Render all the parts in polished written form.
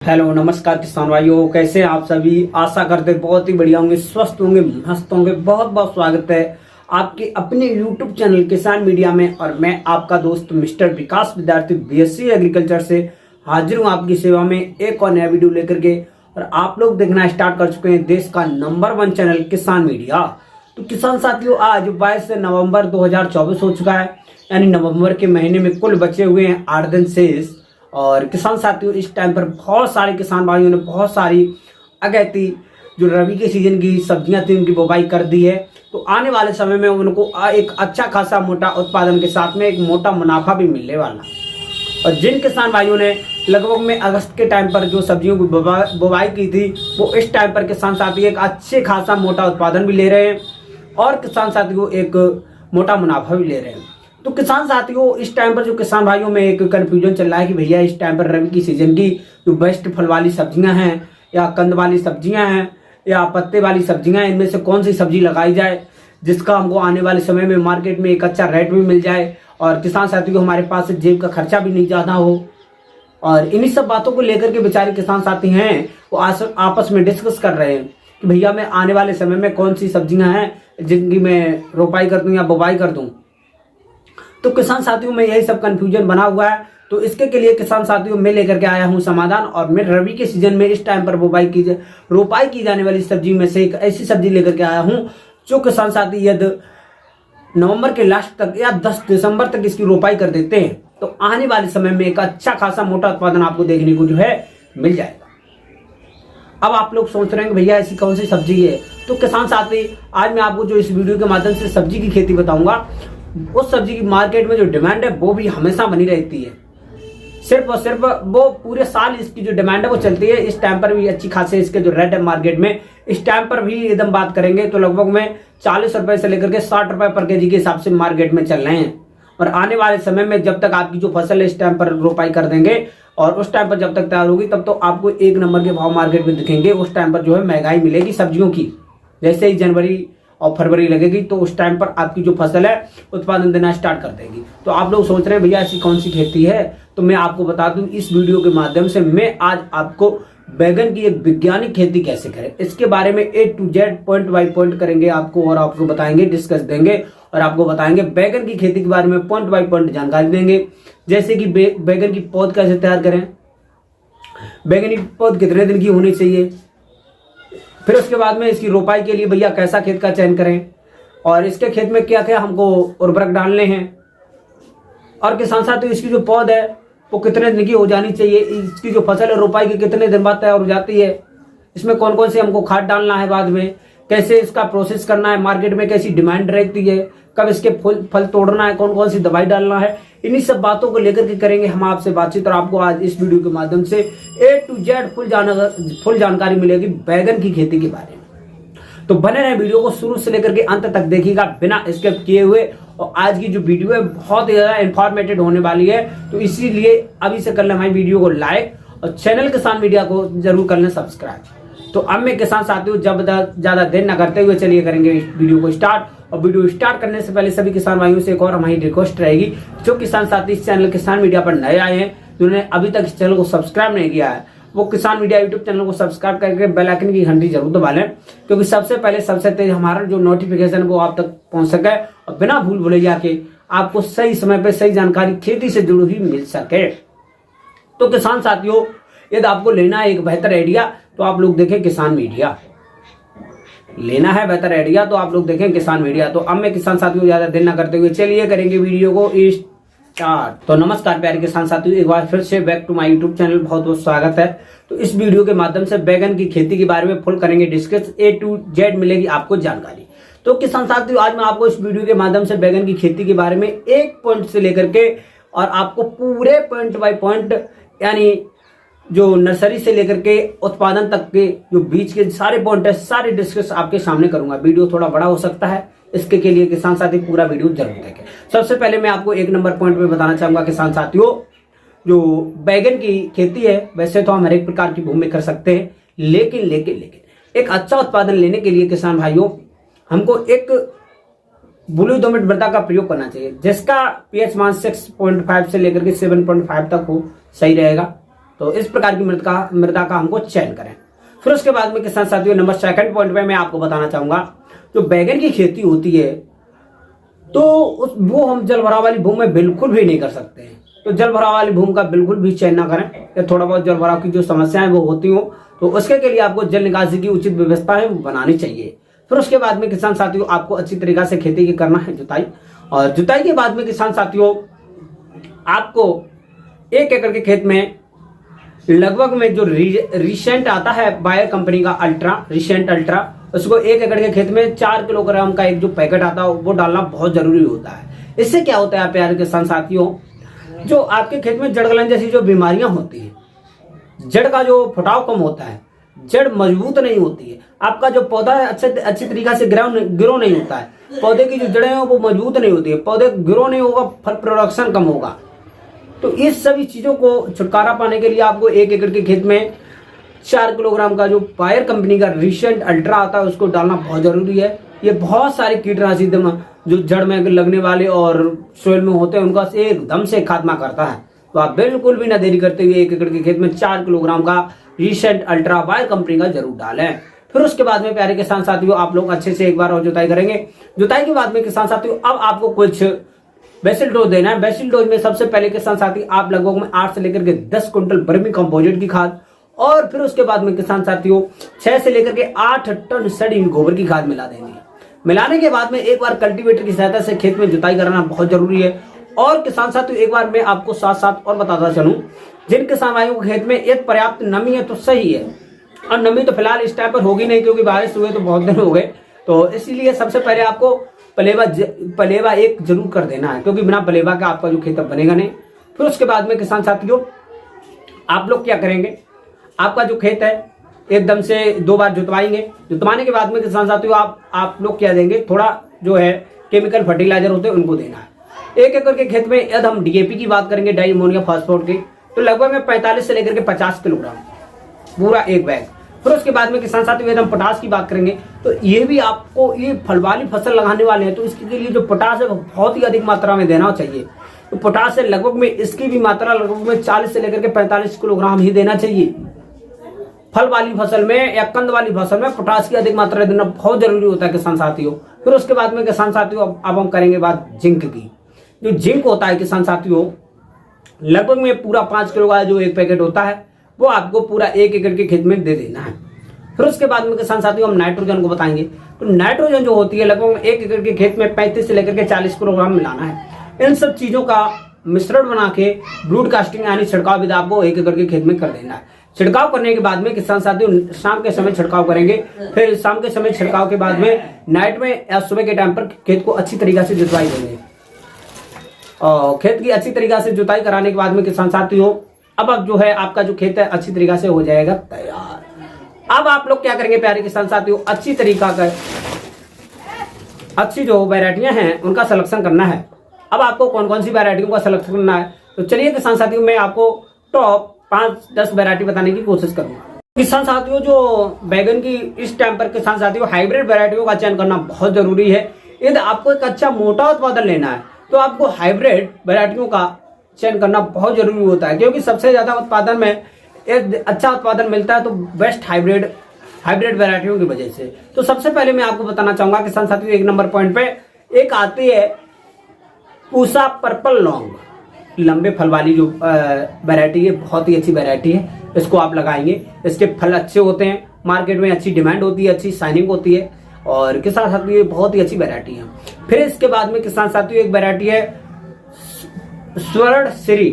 Hello नमस्कार किसान भाइयों, कैसे हैं आप सभी। आशा करते बहुत ही बढ़िया होंगे, स्वस्थ होंगे, मस्त होंगे। बहुत बहुत स्वागत है आपके अपने YouTube चैनल किसान मीडिया में। और मैं आपका दोस्त मिस्टर विकास विद्यार्थी बीएससी एग्रीकल्चर से हाजिर हूं आपकी सेवा में एक और नया वीडियो लेकर के। और आप लोग देखना स्टार्ट कर चुके हैं देश का नंबर 1 चैनल किसान मीडिया। तो किसान साथियों, आज 22 नवंबर 2024 हो चुका है, यानी नवंबर के महीने में कुल बचे हुए हैं 8 दिन शेष। और किसान साथियों, इस टाइम पर बहुत सारे किसान भाइयों ने बहुत सारी अगैती जो रबी के सीजन की सब्जियां थी उनकी बुवाई कर दी है। तो आने वाले समय में उनको एक अच्छा खासा मोटा उत्पादन के साथ में एक मोटा मुनाफा भी मिलने वाला। और जिन किसान भाइयों ने लगभग में अगस्त के टाइम पर जो सब्जियों की बुवाई की थी, वो इस टाइम पर किसान साथी एक अच्छे खासा मोटा उत्पादन भी ले रहे हैं और किसान साथियों एक मोटा मुनाफा भी ले रहे हैं। तो किसान साथियों, इस टाइम पर जो किसान भाइयों में एक कंफ्यूजन चल रहा है कि भैया इस टाइम पर रबी की सीजन की जो बेस्ट फल वाली सब्जियां हैं या कंद वाली सब्जियां हैं या पत्ते वाली सब्जियां हैं, इनमें से कौन सी सब्जी लगाई जाए जिसका हमको आने वाले समय में मार्केट में एक अच्छा रेट भी मिल जाए और किसान साथियों को हमारे पास जेब का खर्चा भी नहीं ज्यादा हो। और इन्हीं सब बातों को लेकर के बेचारे किसान साथी हैं वो आपस में डिस्कस कर रहे हैं कि भैया मैं आने वाले समय में कौन सी सब्जियां हैं जिनकी मैं रोपाई कर दूं या बुवाई कर दूं। तो किसान साथियों में यही सब कंफ्यूजन बना हुआ है। तो इसके के लिए किसान साथियों मैं लेकर के आया हूं समाधान। और मैं रबी के सीजन में इस टाइम पर रोपाई की जाने वाली सब्जी में से एक ऐसी सब्जी लेकर के आया हूं जो किसान साथी यदि नवंबर के लास्ट तक या 10 दिसंबर तक इसकी रोपाई कर देते हैं तो आने वाले समय में एक अच्छा खासा मोटा उत्पादन आपको देखने को जो है मिल जाएगा। अब आप लोग सोच रहे हैं भैया ऐसी कौन सी सब्जी है। तो किसान साथी, आज मैं आपको जो इस वीडियो के माध्यम से सब्जी की खेती बताऊंगा, उस सब्जी की मार्केट में जो डिमांड है वो भी हमेशा बनी रहती है। सिर्फ और सिर्फ वो पूरे साल इसकी जो डिमांड है वो चलती है। इस टाइम पर भी अच्छी खासे इसके जो रेट है मार्केट में, इस टाइम पर भी एकदम बात करेंगे तो लगभग में 40 रुपए से लेकर के 60 रुपए पर केजी के हिसाब से मार्केट में चल रहे हैं। और आने वाले समय में जब तक आपकी जो फसल है इस टाइम पर रोपाई कर देंगे और उस टाइम पर जब तक तैयार होगी तब तो आपको एक नंबर के भाव मार्केट में दिखेंगे। उस टाइम पर जो है महंगाई मिलेगी सब्जियों की। जैसे ही जनवरी और फरवरी लगेगी तो उस टाइम पर आपकी जो फसल है उत्पादन देना स्टार्ट कर देगी। तो आप लोग सोच रहे हैं भैया ऐसी कौन सी खेती है, तो मैं आपको बता दूं इस वीडियो के माध्यम से मैं आज आपको बैगन की एक वैज्ञानिक खेती कैसे करें इसके बारे में A to Z point by point करेंगे आपको और आपको बताएंगे, डिस्कस देंगे और आपको बताएंगे बैगन की खेती के बारे में पॉइंट बाय पॉइंट जानकारी देंगे। जैसे कि बैगन की पौध कैसे तैयार करें, बैगन की पौध कितने दिन की होनी चाहिए, फिर उसके बाद में इसकी रोपाई के लिए भैया कैसा खेत का चयन करें और इसके खेत में क्या क्या हमको उर्वरक डालने हैं, और किसान साथियों इसकी जो पौध है वो कितने दिन की हो जानी चाहिए, इसकी जो फसल है रोपाई के कितने दिन बाद तैयार हो जाती है, इसमें कौन कौन से हमको खाद डालना है, बाद में कैसे इसका प्रोसेस करना है, मार्केट में कैसी डिमांड रहती है, कब इसके फल तोड़ना है, कौन कौन सी दवाई डालना है, इन्हीं सब बातों को लेकर के करेंगे हम आपसे बातचीत। और आपको आज इस वीडियो के माध्यम से A to Z फुल जानकारी मिलेगी बैगन की खेती के बारे में। तो बने रहे वीडियो को शुरू से लेकर के अंत तक देखिएगा बिना स्किप किए हुए। और आज की जो वीडियो है बहुत ही ज्यादा इंफॉर्मेटिव होने वाली है, तो इसीलिए अभी से कर लें हमारी वीडियो को लाइक और चैनल किसान मीडिया को जरूर कर लें सब्सक्राइब। तो अब मैं किसान साथियों जब ज्यादा देर न करते हुए चलिए करेंगे इस वीडियो को स्टार्ट। और वीडियो स्टार्ट करने से पहले सभी किसान भाइयों से एक और हमारी रिक्वेस्ट रहेगी, जो किसान साथी इस चैनल किसान मीडिया पर नए आए हैं जिन्होंने अभी तक इस चैनल को सब्सक्राइब नहीं किया है, वो किसान मीडिया यूट्यूब चैनल को सब्सक्राइब करके बेल आइकन की घंटी जरूर दबा लें, क्योंकि सबसे पहले सबसे तेज हमारा जो नोटिफिकेशन वो आप तक पहुंच सके और बिना भूल भुलैया के आपको सही समय पर सही जानकारी खेती से जुड़ी हुई मिल सके। तो किसान साथियों, यदि आपको लेना है एक बेहतर आइडिया तो आप लोग देखें किसान मीडिया, लेना है बेहतर आइडिया तो आप लोग देखें किसान मीडिया। तो अब मैं किसान साथियों ज्यादा देर न करते हुए चलिए करेंगे वीडियो को स्टार्ट। तो नमस्कार प्यारे किसान साथियों, एक बार फिर से back to my YouTube channel, बहुत बहुत स्वागत है। तो इस वीडियो के माध्यम से बैगन की खेती के बारे में फुल करेंगे डिस्कस, A to Z मिलेगी आपको जानकारी। तो किसान साथियों, आज मैं आपको इस वीडियो के माध्यम से बैगन की खेती के बारे में एक पॉइंट से लेकर के और आपको पूरे पॉइंट बाय पॉइंट, यानी जो नर्सरी से लेकर के उत्पादन तक के जो बीच के सारे पॉइंट है सारे डिस्कस आपके सामने करूंगा। वीडियो थोड़ा बड़ा हो सकता है, इसके लिए किसान साथी पूरा वीडियो जरूर देखें। सबसे पहले मैं आपको एक नंबर पॉइंट में बताना चाहूंगा किसान साथियों, जो बैगन की खेती है वैसे तो हम हर एक प्रकार की भूमि में कर सकते हैं, लेकिन एक अच्छा उत्पादन लेने के लिए किसान भाइयों हमको एक बलुई दोमट मृदा का प्रयोग करना चाहिए, जिसका pH मान 6.5 से लेकर के 7.5 तक हो, सही रहेगा। तो इस प्रकार की मृदा का हमको चयन करें। फिर उसके बाद में किसान साथियों नंबर 2 पॉइंट पे मैं आपको बताना चाहूंगा, जो बैगन की खेती होती है तो वो हम जल भराव वाली भूमि में बिल्कुल भी नहीं कर सकते हैं। तो जल भराव वाली भूमि का बिल्कुल भी चयन ना करें, या थोड़ा बहुत जल भराव की जो समस्याएं वो होती हो तो उसके के लिए आपको जल निकासी की उचित व्यवस्था है बनानी चाहिए। फिर उसके बाद में किसान साथियों आपको अच्छी तरीका से खेती की करना है जुताई, और जुताई के बाद में किसान साथियों आपको 1 एकड़ के खेत में लगभग में जो रिसेंट आता है बायर कंपनी का रिसेंट अल्ट्रा, उसको 1 एकड़ के खेत में 4 किलोग्राम का एक जो पैकेट आता है वो डालना बहुत जरूरी होता है। इससे क्या होता है प्यारे किसान साथियों, जो आपके खेत में जड़गलन जैसी जो बीमारियां होती है, जड़ का जो फुटाव कम होता है, जड़ मजबूत नहीं होती है, आपका जो पौधा है अच्छी तरीका से ग्रो नहीं होता है, पौधे की जो जड़ें हैं वो मजबूत नहीं होती है, पौधे ग्रो नहीं होगा, फल प्रोडक्शन कम होगा। तो इस सभी चीजों को छुटकारा पाने के लिए आपको 1 एकड़ के खेत में 4 किलोग्राम का जो बायर कंपनी का रिसेंट अल्ट्रा आता है उसको डालना बहुत जरूरी है। ये बहुत सारे कीटनाशी जो जड़ में लगने वाले और सोइल में होते हैं उनका एकदम से खात्मा करता है। तो आप बिल्कुल भी ना देरी करते हुए 1 एकड़ के खेत में 4 किलोग्राम का रिसेंट अल्ट्रा बायर कंपनी का जरूर डालें। फिर उसके बाद में प्यारे किसान साथियों आप लोग अच्छे से एक बार और जुताई करेंगे। जुताई के बाद में किसान साथियों अब आपको कुछ बेसिल डोज देना है। बेसिल डोज में सबसे पहले किसान साथी आप लगभग में 8 से लेकर के 10 क्विंटल वर्मी कंपोजिट की खाद, और फिर उसके बाद में किसान साथियों 6 से लेकर के 8 टन सड़ी गोबर की खाद मिला देंगे। मिलाने के बाद में एक बार कल्टीवेटर की सहायता से खेत में जुताई कराना बहुत जरूरी है। और किसान साथियों एक बार मैं आपको साथ साथ और बताता चलूं, जिन किसान भाइयों के खेत में एक पर्याप्त नमी है तो सही है, और नमी तो फिलहाल इस टाइम पर होगी नहीं क्योंकि बारिश हुए तो बहुत दिन हो गए, तो इसीलिए सबसे पहले आपको पलेवा 1 जरूर कर देना है, क्योंकि बिना पलेवा का आपका जो खेत बनेगा नहीं। फिर उसके बाद में किसान साथियों आप लोग क्या करेंगे, आपका जो खेत है एकदम से 2 बार जुतवाएंगे। जुतवाने के बाद में किसान साथियों आप लोग क्या देंगे, थोड़ा जो है केमिकल फर्टिलाइजर होते हैं उनको देना है। 1 एकड़ के खेत में यदि हम डीएपी की बात करेंगे, डाई अमोनियम फास्फोरेट की, तो लगभग में 45 से लेकर के 50 किलोग्राम पूरा 1 बैग। फिर उसके बाद में किसान साथियों यदि हम पोटास की बात करेंगे तो ये भी आपको, ये फल वाली फसल लगाने वाले हैं तो इसके लिए जो पोटास है वो बहुत ही अधिक मात्रा में देना चाहिए। तो पोटास है लगभग में इसकी भी मात्रा लगभग में 40 से लेकर के 45 किलोग्राम ही देना चाहिए। फल वाली फसल में या कंद वाली फसल में पोटास की अधिक मात्रा देना बहुत जरूरी होता है किसान साथियों। फिर उसके बाद में किसान साथियों अब हम करेंगे बात जिंक की। जो जिंक होता है किसान साथियों लगभग में पूरा 5 किलो का जो एक पैकेट होता है वो आपको पूरा 1 एकड़ के खेत में दे देना है। फिर उसके बाद में किसान साथियों हम नाइट्रोजन को बताएंगे। तो नाइट्रोजन जो होती है लगभग 1 एकड़ के खेत में 35 से लेकर के 40 किलोग्राम मिलाना है। इन सब चीजों का मिश्रण बना के ब्रूडकास्टिंग यानी छिड़काव विधि आपको 1 एकड़ के खेत में कर देना है। छिड़काव करने के बाद में किसान साथियों शाम के समय छिड़काव करेंगे। फिर शाम के समय छिड़काव के बाद में नाइट में या सुबह के टाइम पर खेत को अच्छी तरीके से जुताई देंगे। और खेत की अच्छी तरीके से जुताई कराने के बाद में किसान साथियों अब जो है आपका जो खेत है अच्छी तरीके से हो जाएगा तैयार। अब आप लोग क्या करेंगे प्यारे किसान साथियों, अच्छी तरीका का अच्छी जो वैरायटियां हैं उनका सिलेक्शन करना है। अब आपको कौन कौन सी वैरायटियों का सिलेक्शन करना है, तो चलिए किसान साथियों मैं आपको टॉप 5-10 वैरायटी बताने की कोशिश करूंगा। किसान साथियों जो बैगन की इस टाइम पर किसान साथियों हाइब्रिड वैरायटियों का चयन करना बहुत जरूरी है। यदि आपको एक अच्छा मोटा उत्पादन लेना है तो आपको हाइब्रिड वैरायटियों का चयन करना बहुत जरूरी होता है, क्योंकि सबसे ज्यादा उत्पादन में एक अच्छा उत्पादन मिलता है तो बेस्ट हाइब्रिड वैरायटियों की वजह से। तो सबसे पहले मैं आपको बताना चाहूंगा किसान साथियों 1 नंबर पॉइंट पे एक आती है पूसा पर्पल लॉन्ग, लंबे फल वाली जो वैरायटी है बहुत ही अच्छी वैरायटी है। इसको आप लगाएंगे, इसके फल अच्छे होते हैं, मार्केट में अच्छी डिमांड होती है, अच्छी शाइनिंग होती है और किसान साथियों ये बहुत ही अच्छी वैरायटी है। फिर इसके बाद में किसान साथियों एक वैरायटी है स्वर्ण श्री,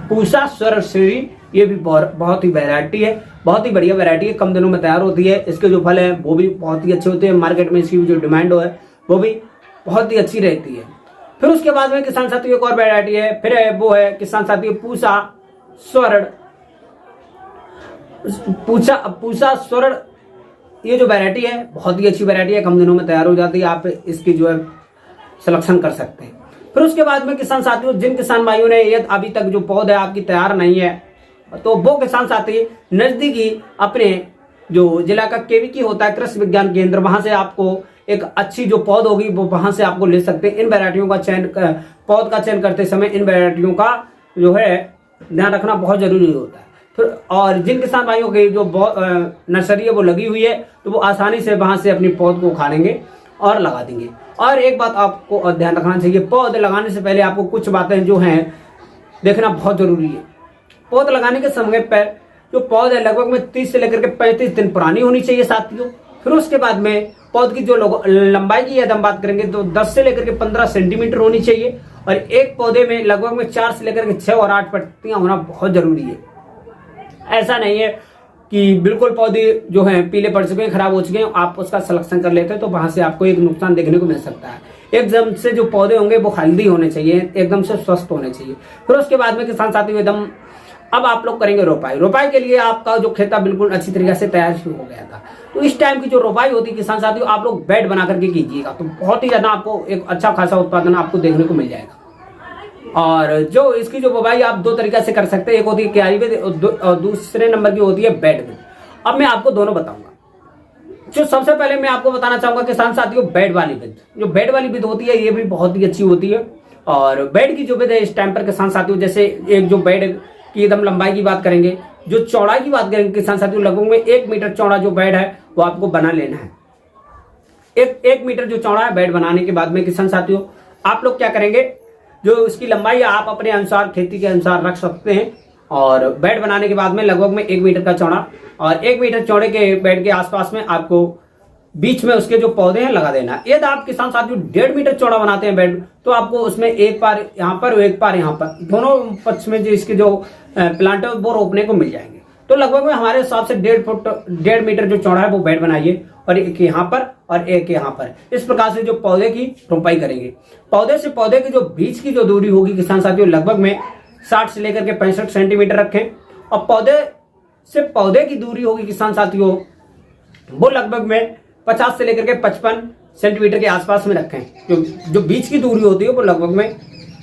पूसा स्वर्ण श्री, ये भी बहुत ही वैरायटी है, बहुत ही बढ़िया वैरायटी है, कम दिनों में तैयार होती है। इसके जो फल हैं वो भी बहुत ही अच्छे होते हैं, मार्केट में इसकी जो डिमांड है वो भी बहुत ही अच्छी रहती है। फिर उसके बाद में किसान साथियों एक और वैरायटी है, फिर वो है किसान साथियों पूसा स्वर्ण। ये जो वैरायटी है बहुत ही अच्छी वैरायटी है, कम दिनों में तैयार हो जाती है, आप इसकी जो है सिलेक्शन कर सकते हैं। फिर उसके बाद में किसान साथियों जिन किसान भाइयों ने ये अभी तक जो पौधे आपकी तैयार नहीं है तो वो किसान साथी नजदीकी अपने जो जिला का केवीकी होता है कृषि विज्ञान केंद्र, वहां से आपको एक अच्छी जो पौध होगी वो वहां से आपको ले सकते हैं। इन वैरायटियों का चयन पौध का चयन करते समय इन वैरायटियों का जो है ध्यान रखना बहुत जरूरी होता है। फिर और जिन किसान भाइयों की जो नर्सरी है वो लगी हुई है तो वो आसानी से वहां से अपनी पौध को उखाड़ेंगे और लगा देंगे। और एक बात आपको और ध्यान रखना चाहिए, पौध लगाने से पहले आपको कुछ बातें जो हैं देखना बहुत जरूरी है। पौध लगाने के समय पर जो पौध है लगभग में 30 से लेकर के 35 दिन पुरानी होनी चाहिए साथियों। फिर उसके बाद में पौध की जो लंबाई की यदि हम बात करेंगे तो 10 से लेकर के 15 सेंटीमीटर होनी चाहिए और एक पौधे में लगभग में 4 से लेकर के 6 और 8 पत्तियां होना बहुत जरूरी है। ऐसा नहीं है कि बिल्कुल पौधे जो हैं पीले पड़ चुके हैं, खराब हो चुके हैं, आप उसका सिलेक्शन कर लेते हैं तो वहां से आपको एक नुकसान देखने को मिल सकता है। एकदम से जो पौधे होंगे वो हेल्दी होने चाहिए, एकदम से स्वस्थ होने चाहिए। फिर उसके बाद में किसान साथियों एकदम अब आप लोग करेंगे रोपाई। रोपाई के लिए आपका जो खेत था बिल्कुल अच्छी तरीके से तैयार हो गया था। तो इस टाइम की जो रोपाई होती है किसान साथियों, आप लोग बेड बना करके कीजिएगा तो बहुत ही ज्यादा आपको एक अच्छा खासा उत्पादन आपको देखने को मिल जाएगा। और जो इसकी जो बुवाई आप दो तरीके से कर सकते हैं, एक होती है क्यारी विद और दूसरे नंबर की होती है बेड विद। अब मैं आपको दोनों बताऊंगा। जो सबसे पहले मैं आपको बताना चाहूंगा किसान साथियों, बेड वाली विद। जो बेड वाली विद होती है ये भी बहुत ही अच्छी होती है। और बेड की जो विद है इस टाइम पर किसान साथियों, जैसे एक जो बेड की एकदम लंबाई की बात करेंगे, जो चौड़ाई की बात करेंगे किसान साथियों, लगभग में 1 मीटर चौड़ा जो बेड है वो आपको बना लेना है। एक मीटर जो चौड़ा है बेड बनाने के बाद में किसान साथियों आप लोग क्या करेंगे, जो इसकी लंबाई आप अपने अनुसार खेती के अनुसार रख सकते हैं। और बेड बनाने के बाद में लगभग में 1 मीटर का चौड़ा और 1 मीटर चौड़े के बेड के आसपास में आपको बीच में उसके जो पौधे हैं लगा देना। यदि आप किसान साथियों 1.5 मीटर चौड़ा बनाते हैं बेड तो आपको उसमें एक पार यहाँ पर एक पार यहाँ पर दोनों पक्ष में जो इसके जो प्लांट है वो रोपने को मिल जाएंगे। तो लगभग में हमारे हिसाब से 1.5 मीटर जो चौड़ा है वो बेड बनाइए और एक यहाँ पर और एक यहाँ पर। इस प्रकार से जो पौधे की रोपाई करेंगे। पौधे से पौधे की जो बीच की जो दूरी होगी किसान साथियों लगभग में 60 से लेकर के 65 सेंटीमीटर रखें। और पौधे से पौधे की दूरी होगी किसान साथियों वो लगभग में 50 से लेकर के 55 सेंटीमीटर के आसपास में रखें। जो बीच की दूरी होती है वो लगभग में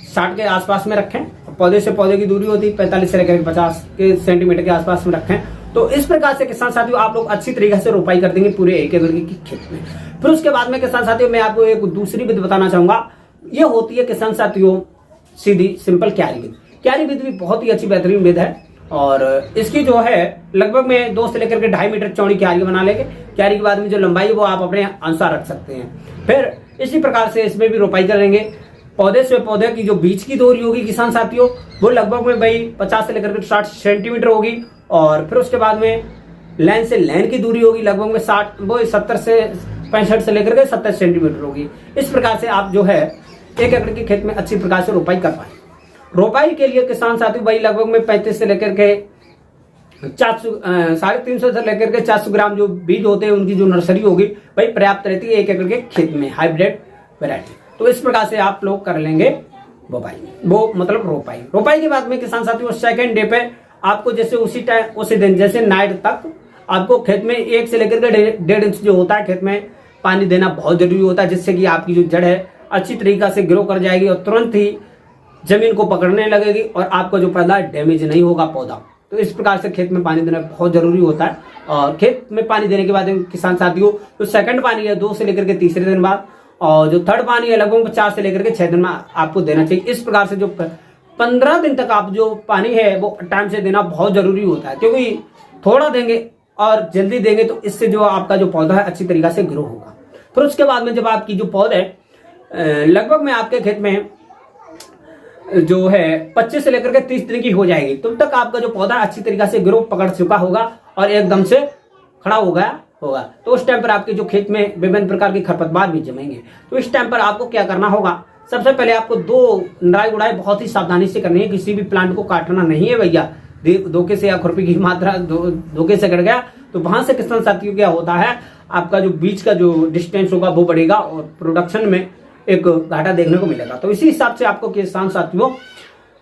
60 के आसपास में रखें। पौधे से पौधे की दूरी होती है 45 से लेकर के 50 के सेंटीमीटर के आसपास में रखें। तो इस प्रकार से किसान साथियों आप लोग अच्छी तरीके से रोपाई कर देंगे पूरे 1 एकड़ की खेत में। फिर उसके बाद में किसान साथियों मैं आपको एक दूसरी विधि बताना चाहूंगा। ये होती है किसान साथियों सीधी सिंपल क्यारी विधि। क्यारी विधि भी बहुत ही अच्छी बेहतरीन विधि है और इसकी जो है लगभग में 2 से लेकर के 2.5 मीटर चौड़ी क्यारी बना लेंगे। क्यारी के बाद में जो लंबाई है वो आप अपने अनुसार रख सकते हैं। फिर इसी प्रकार से इसमें भी रोपाई करेंगे। पौधे से पौधे की जो बीच की दूरी होगी किसान साथियों वो लगभग में भाई 50 से लेकर के 60 सेंटीमीटर होगी। और फिर उसके बाद में लाइन से लाइन की दूरी होगी लगभग में 70 से 65 से लेकर के 70 सेंटीमीटर होगी। इस प्रकार से आप जो है 1 एकड़ के खेत में अच्छी प्रकार से रोपाई कर पाए। रोपाई के लिए किसान साथियों भाई लगभग में 35 से लेकर के 350 से लेकर के 400 ग्राम जो बीज होते हैं उनकी जो नर्सरी होगी भाई पर्याप्त रहती है 1 एकड़ के खेत में हाइब्रिड वैरायटी। तो इस प्रकार से आप लोग कर लेंगे रोपाई। रोपाई के बाद में किसान साथियों सेकंड डे पे आपको जैसे उसी दिन जैसे नाइट तक आपको खेत में 1 से लेकर के 1.5 इंच जो होता है खेत में पानी देना बहुत जरूरी होता है, जिससे कि आपकी जो जड़ है अच्छी तरीका से ग्रो कर जाएगी और तुरंत ही जमीन को पकड़ने लगेगी और आपका जो पौधा डैमेज नहीं होगा पौधा। तो इस प्रकार से खेत में पानी देना बहुत जरूरी होता है। और खेत में पानी देने के बाद किसान साथियों जो सेकंड पानी है 2 से लेकर के तीसरे दिन बाद और जो थर्ड पानी है लगभग 4 से लेकर के 6 दिन में आपको देना चाहिए। इस प्रकार से जो 15 दिन तक आप जो पानी है वो टाइम से देना बहुत जरूरी होता है, क्योंकि थोड़ा देंगे और जल्दी देंगे तो इससे जो आपका जो पौधा है अच्छी तरीका से ग्रो होगा। फिर उसके बाद में जब आपकी जो पौधा है लगभग में आपके खेत में जो है 25 से लेकर के 30 दिन की हो जाएगी, तब तक आपका जो पौधा अच्छी तरीके से ग्रो पकड़ चुका होगा और एकदम से खड़ा हो गया होगा। तो उस टाइम पर आपके जो खेत में विभिन्न प्रकार की खरपतवार भी जमेंगे। तो इस टाइम पर आपको क्या करना होगा, सबसे पहले आपको 2 निराई गुड़ाई बहुत ही सावधानी से करनी है। किसी भी प्लांट को काटना नहीं है भैया। धोखे से या खुरपी की मात्रा धोखे से कट गया तो वहां से किसान साथियों क्या होता है आपका जो बीच का जो डिस्टेंस होगा वो बढ़ेगा और प्रोडक्शन में एक घाटा देखने को मिलेगा। तो इसी हिसाब से आपको किसान साथियों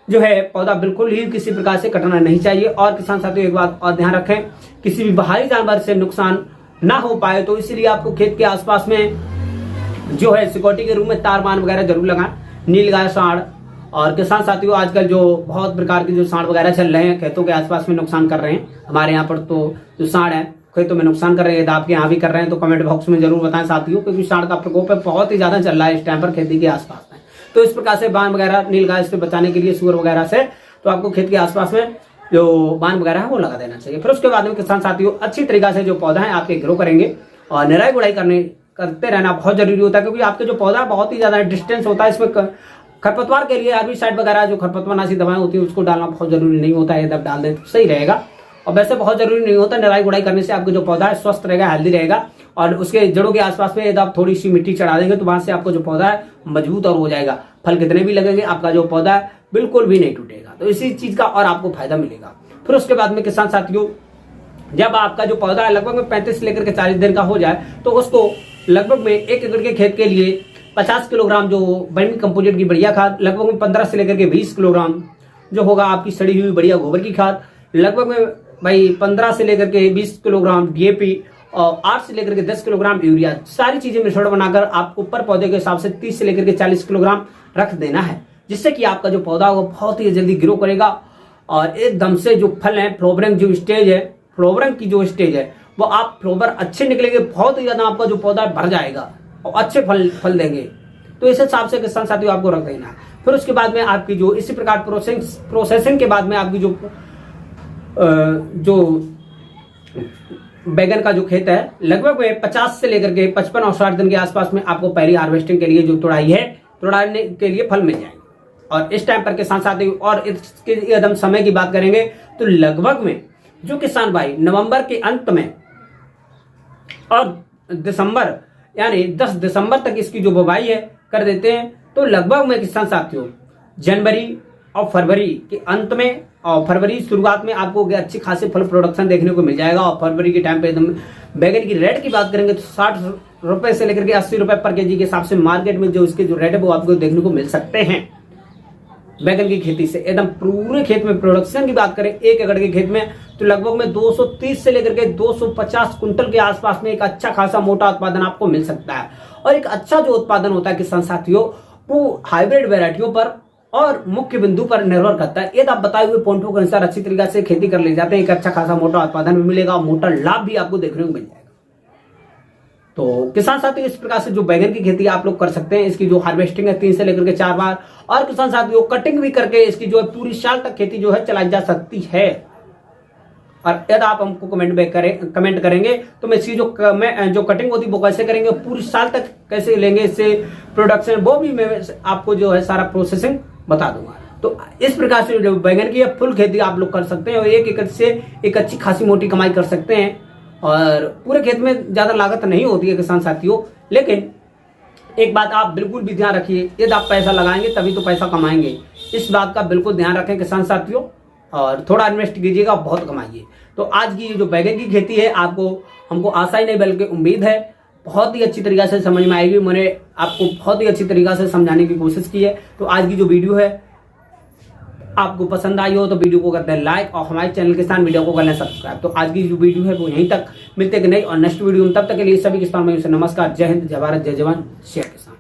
जो है पौधा बिल्कुल ही किसी प्रकार से कटना नहीं चाहिए। और किसान साथियों एक बात और ध्यान रखें, किसी भी बाहरी जानवर से नुकसान ना हो पाए तो इसलिए आपको खेत के आसपास में जो है सिक्योरिटी के रूप में तार बांध वगैरह जरूर लगाएं। नीलगाय, सांड और किसान साथियों आजकल जो बहुत प्रकार के जो सांड वगैरह चल रहे हैं खेतों के आसपास में नुकसान कर रहे हैं। हमारे यहाँ पर तो जो सांड है खेतों में नुकसान कर रहे हैं, आपके यहाँ भी कर रहे हैं तो कमेंट बॉक्स में जरूर बताएं साथियों, क्योंकि सांड का प्रकोप बहुत ही ज्यादा चल रहा है इस टाइम पर खेती के आसपास में। तो इस प्रकार से बांध वगैरह नीलगाय से बचाने के लिए सुअर वगैरह से तो आपको खेत के आसपास में जो बांध वगैरह है वो लगा देना चाहिए। फिर उसके बाद में किसान साथियों अच्छी तरीका से जो पौधा है आपके ग्रो करेंगे और निराई गुड़ाई करते रहना बहुत जरूरी होता है, क्योंकि आपके जो पौधा बहुत ही ज्यादा डिस्टेंस होता है। इसमें खरपतवार के लिए हर्बिसाइड वगैरह जो खरपतवारनाशी दवाएं होती है उसको डालना बहुत जरूरी नहीं होता है, तब डाल दें तो सही रहेगा। और वैसे बहुत जरूरी नहीं होता, निराई गुड़ाई करने से आपका जो पौधा है स्वस्थ रहेगा, हेल्दी रहेगा। और उसके जड़ों के आसपास में यदि आप थोड़ी सी मिट्टी चढ़ा देंगे तो वहां से आपका जो पौधा है मजबूत और हो जाएगा। फल कितने भी लगेंगे आपका जो पौधा है बिल्कुल भी नहीं टूटेगा, तो इसी चीज का और आपको फायदा मिलेगा। फिर उसके बाद में किसान साथियों जब आपका जो पौधा है लगभग में 35 से लेकर के 40 दिन का हो जाए तो उसको लगभग में 1 एकड़ के खेत के लिए 50 किलोग्राम जो वर्मी कंपोजिट की बढ़िया खाद, लगभग में 15 से लेकर के 20 किलोग्राम जो होगा आपकी सड़ी हुई बढ़िया गोबर की खाद, लगभग में भाई 15 से लेकर के 20 किलोग्राम डीएपी और 8 से लेकर के 10 किलोग्राम यूरिया, सारी चीजें मिश्रण बनाकर आपको पर पौधे के हिसाब से 30 से लेकर के 40 किलोग्राम रख देना है, जिससे कि आपका जो पौधा होगा बहुत ही जल्दी ग्रो करेगा और एकदम से जो फल है फ्लोवरिंग जो स्टेज है, फ्लोवरिंग की जो स्टेज है वो आप फ्लोवर अच्छे निकलेंगे, बहुत ही ज्यादा आपका जो पौधा भर जाएगा और अच्छे फल देंगे। तो इस हिसाब से किसान साथियों आपको रख देना है। फिर उसके बाद में आपकी जो इसी प्रकार प्रोसेसिंग के बाद में आपकी जो बैगन का जो खेत है लगभग में 50 से लेकर के 55 और 60 दिन के आसपास में आपको पहली हार्वेस्टिंग के लिए जो तोड़ाने के लिए फल मिल जाएंगे। और इस टाइम पर किसान साथियों और इसके एकदम समय की बात करेंगे तो लगभग में जो किसान भाई नवंबर के अंत में और दिसंबर यानी 10 दिसंबर तक इसकी जो बुवाई है कर देते हैं तो लगभग में किसान साथियों जनवरी और फरवरी के अंत में और फरवरी शुरुआत में आपको अच्छी खासी फल प्रोडक्शन देखने को मिल जाएगा। और फरवरी के टाइम पे एकदम बैगन की रेट की बात करेंगे तो 60 रुपए से लेकर के 80 रुपए पर केजी के हिसाब से मार्केट में जो इसके जो रेट है वो आपको देखने को मिल सकते हैं। बैगन की खेती से एकदम पूरे खेत में प्रोडक्शन की बात करें 1 एकड़ के खेत में तो लगभग में 230 से लेकर के 250 कुंटल के आसपास में एक अच्छा खासा मोटा उत्पादन आपको मिल सकता है। और एक अच्छा जो उत्पादन होता है किसान साथियों वो हाइब्रिड वेराइटियों पर और मुख्य बिंदु पर निर्भर करता है। यदि आप बताए हुए पॉइंटों के अनुसार अच्छी तरीके से खेती कर ले जाते हैं एक अच्छा खासा मोटा उत्पादन भी मिलेगा और मोटा लाभ भी आपको देखने को मिल जाएगा। तो किसान साथियों इस प्रकार से जो बैगन की खेती आप लोग कर सकते हैं। इसकी जो हार्वेस्टिंग है 3 से लेकर के 4 बार और किसान साथियों कटिंग भी करके इसकी जो है पूरी साल तक खेती जो है चलाई जा सकती है। और यदि आप हमको कमेंट करेंगे तो मैं इसकी जो कटिंग होती है वो कैसे करेंगे, पूरी साल तक कैसे लेंगे इससे प्रोडक्शन, वो भी मैं आपको जो है सारा प्रोसेसिंग बता दूंगा। तो इस प्रकार से जो बैगन की फुल खेती आप लोग कर सकते हैं और 1 एकड़ से एक अच्छी खासी मोटी कमाई कर सकते हैं। और पूरे खेत में ज्यादा लागत नहीं होती है किसान साथियों, लेकिन एक बात आप बिल्कुल भी ध्यान रखिए, यदि आप पैसा लगाएंगे तभी तो पैसा कमाएंगे, इस बात का बिल्कुल ध्यान रखें किसान साथियों। और थोड़ा इन्वेस्ट कीजिएगा, बहुत कमाइए। तो आज की जो बैगन की खेती है हमको आशा ही नहीं बल्कि उम्मीद है बहुत ही अच्छी तरीके से समझ में आएगी। मैंने आपको बहुत ही अच्छी तरीके से समझाने की कोशिश की है। तो आज की जो वीडियो है आपको पसंद आई हो तो वीडियो को करते हैं लाइक और हमारे चैनल किसान मीडिया को करना सब्सक्राइब। तो आज की जो वीडियो है वो यहीं तक, मिलते हैं नहीं और नेक्स्ट वीडियो में, तब तक के लिए सभी किसान भाइयों से नमस्कार। जय हिंद, जय भारत, जय जवान, जय किसान।